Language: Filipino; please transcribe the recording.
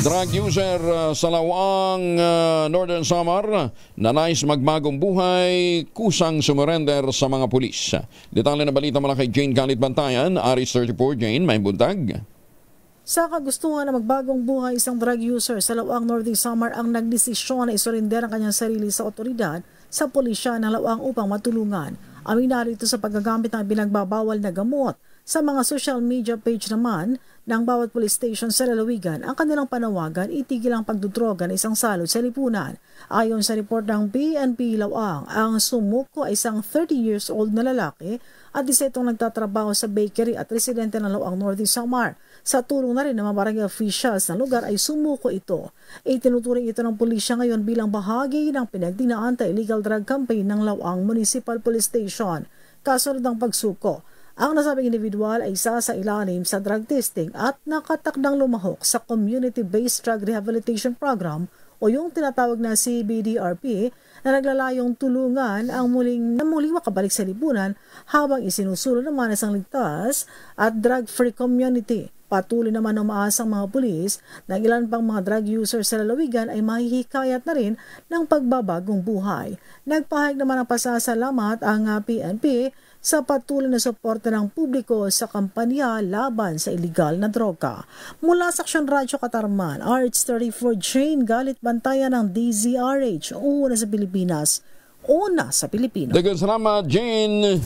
Drug user sa Lawang, Northern Samar na nais magbagong buhay, kusang sumurrender sa mga pulis. Detalye na balita mula kay Jane Galit Bantayan, Aris 34. Jane, may buntag. Sa kagustuhan na magbagong buhay, isang drug user sa Lawang, Northern Samar ang nagdesisyon na isurrender ang kanyang sarili sa otoridad sa pulisya ng Lawang upang matulungan. Aminado ito sa paggagamit ng binagbabawal na gamot. Sa mga social media page naman ng bawat police station sa lalawigan, ang kanilang panawagan itigil ang pagdudroga ng isang salot sa lipunan. Ayon sa report ng PNP Lawang, ang sumuko ay isang 30 years old na lalaki at isa itong nagtatrabaho sa bakery at residente ng Lawang, Northern Samar. Sa tulong na rin ng mga barangay officials ng lugar ay sumuko ito. Itinuturing ito ng pulisya ngayon bilang bahagi ng pinagdinaan anti-illegal drug campaign ng Lawang Municipal Police Station. Kasunod ng pagsuko, ang nasabing individual ay isa sa ilalim sa drug testing at nakatakdang lumahok sa Community-Based Drug Rehabilitation Program o yung tinatawag na CBDRP na naglalayong tulungan ang muling makabalik sa lipunan habang isinusulong naman isang ligtas at drug-free community. Patuloy naman umaasang mga pulis na ilan pang mga drug users sa lalawigan ay mahihikayat na rin ng pagbabagong buhay. Nagpahayag naman ng pasasalamat ang PNP sa patuloy na suporta ng publiko sa kampanya laban sa iligal na droga. Mula sa Aksyon Radyo Katarman, RH34 Jane Galit Bantayan ng DZRH, una sa Pilipinas, una sa Pilipino. Daghang salamat, Jane.